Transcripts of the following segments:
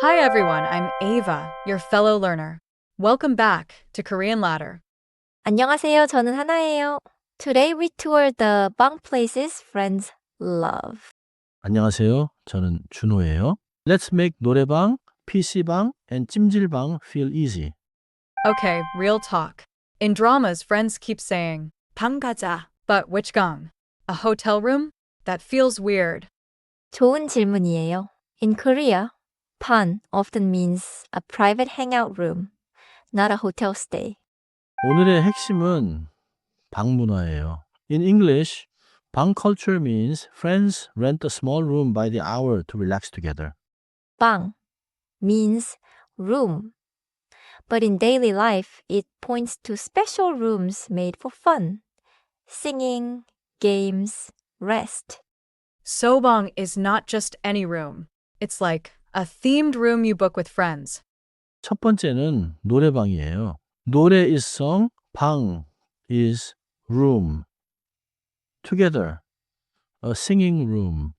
Hi everyone, I'm Ava, your fellow learner. Welcome back to Korean Ladder. 안녕하세요. 저는 하나예요. Today we tour the bang places friends love. 안녕하세요. 저는 준호예요. Let's make 노래방, PC방, and 찜질방 feel easy. Okay, real talk. In dramas, friends keep saying, 방 가자. But which gang? A hotel room? That feels weird. 좋은 질문이에요. In Korea, 방 often means a private hangout room, not a hotel stay. 오늘의 핵심은 방 문화예요. In English, 방 culture means friends rent a small room by the hour to relax together. 방 means room, but in daily life, it points to special rooms made for fun, singing, games, rest. Sobong is not just any room. It's like a themed room you book with friends. 첫 번째는 노래방이에요. 노래 is song, 방 is room. Together, a singing room.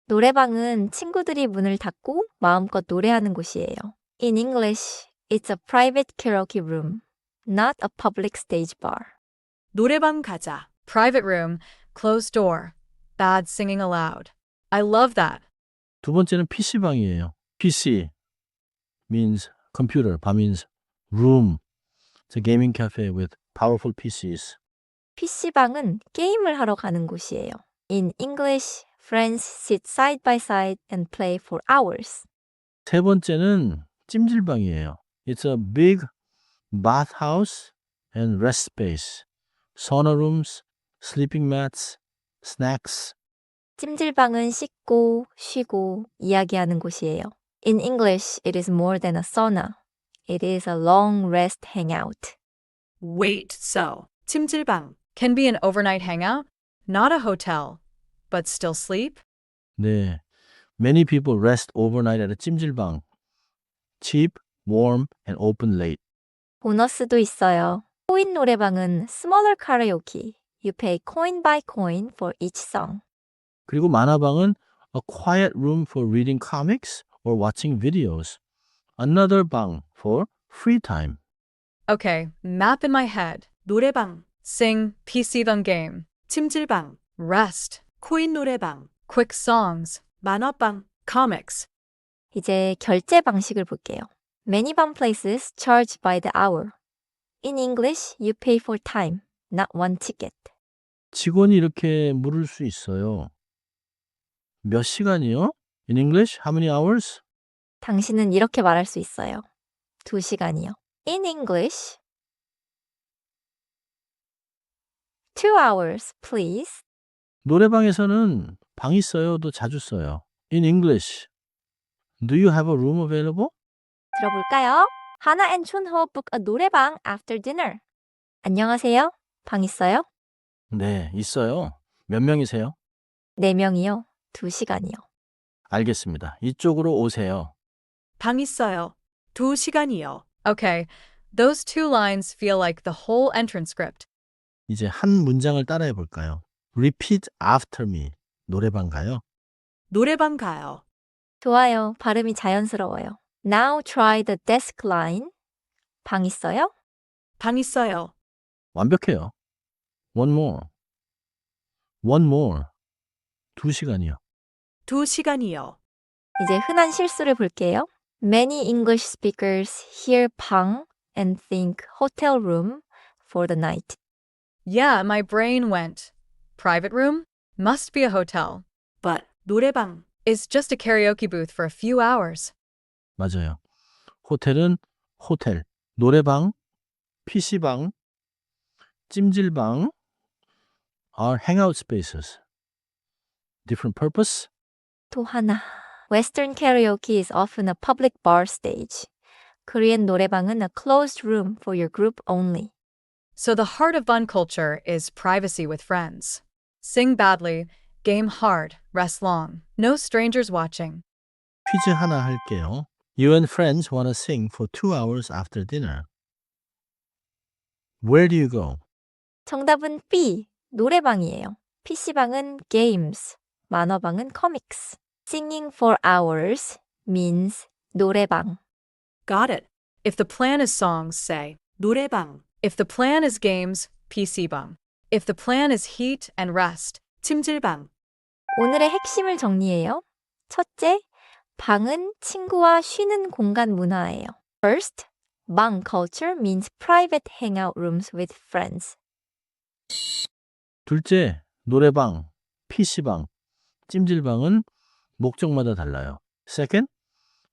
노래방은 친구들이 문을 닫고 마음껏 노래하는 곳이에요. In English, it's a private karaoke room, not a public stage bar. 노래방 가자. Private room, closed door, bad singing allowed. I love that. 두 번째는 PC방이에요. PC means computer, 방 means room. It's a gaming cafe with powerful PCs. PC방은 게임을 하러 가는 곳이에요. In English, friends sit side by side and play for hours. 세 번째는 찜질방이에요. It's a big bathhouse and rest space. Sauna rooms, sleeping mats, snacks. 찜질방은 씻고, 쉬고, 이야기하는 곳이에요. In English, it is more than a sauna. It is a long rest hangout. Wait, so 찜질방 can be an overnight hangout? Not a hotel, but still sleep? 네. Many people rest overnight at a 찜질방. Cheap, warm, and open late. 보너스도 있어요. 코인 노래방은 smaller karaoke. You pay coin by coin for each song. 그리고 만화방은 a quiet room for reading comics or watching videos. Another 방 for free time. Okay, map in my head. 노래방, sing, PC방 game. 찜질방, rest, 코인 노래방, quick songs, 만화방, comics. 이제 결제 방식을 볼게요. Many bang places charge by the hour. In English, you pay for time, not one ticket. 직원이 이렇게 물을 수 있어요. 몇 시간이요? In English, how many hours? 당신은 이렇게 말할 수 있어요. 2시간이요. In English, 2 hours, please. 노래방에서는 방 있어요도 자주 써요. In English, do you have a room available? 들어볼까요? 하나 and 춘호 book a 노래방 after dinner. 안녕하세요. 방 있어요? 네, 있어요. 몇 명이세요? 4명이요. 2시간이요. 알겠습니다. 이쪽으로 오세요. 방 있어요. 2시간이요. Okay, those two lines feel like the whole entrance script. 이제 한 문장을 따라해 볼까요? Repeat after me. 노래방 가요? 노래방 가요. 좋아요. 발음이 자연스러워요. Now try the desk line. 방 있어요? 방 있어요. 완벽해요. One more. One more. 2시간이요. 2시간이요. 이제 흔한 실수를 볼게요. Many English speakers hear 방 and think hotel room for the night. Yeah, my brain went. Private room? Must be a hotel. But 노래방 is just a karaoke booth for a few hours. 맞아요. 호텔은 호텔, 노래방, PC방, 찜질방 are hangout spaces. Different purpose? 또 하나. Western karaoke is often a public bar stage. Korean 노래방은 a closed room for your group only. So the heart of fun culture is privacy with friends. Sing badly, game hard, rest long. No strangers watching. 퀴즈 하나 할게요. You and friends want to sing for 2 hours after dinner. Where do you go? 정답은 B. 노래방이에요. PC방은 games, 만화방은 comics. Singing for hours means 노래방. Got it. If the plan is songs, say 노래방. If the plan is games, PC방. If the plan is heat and rest, 찜질방. 오늘의 핵심을 정리해요. 첫째, 방은 친구와 쉬는 공간 문화예요. First, 방 culture means private hangout rooms with friends. 둘째, 노래방, PC방, 찜질방은 목적마다 달라요. Second,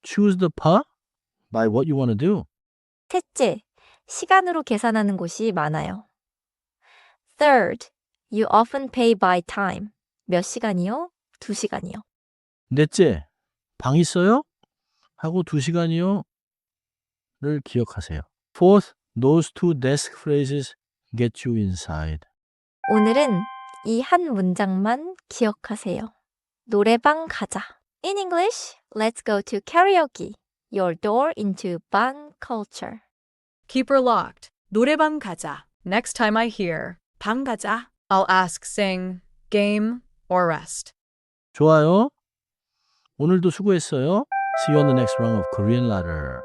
choose the par by what you want to do. 셋째, 시간으로 계산하는 곳이 많아요. Third, you often pay by time. 몇 시간이요? 2시간이요. 넷째, 방 있어요? 하고 2시간이요? 를 기억하세요. Fourth, those two desk phrases get you inside. 오늘은 이 한 문장만 기억하세요. 노래방 가자. In English, let's go to karaoke. Your door into 방 culture. Keep her locked. 노래방 가자. Next time I hear 방 가자, I'll ask sing, game, or rest. 좋아요. 오늘도 수고했어요. See you on the next round of Korean Ladder.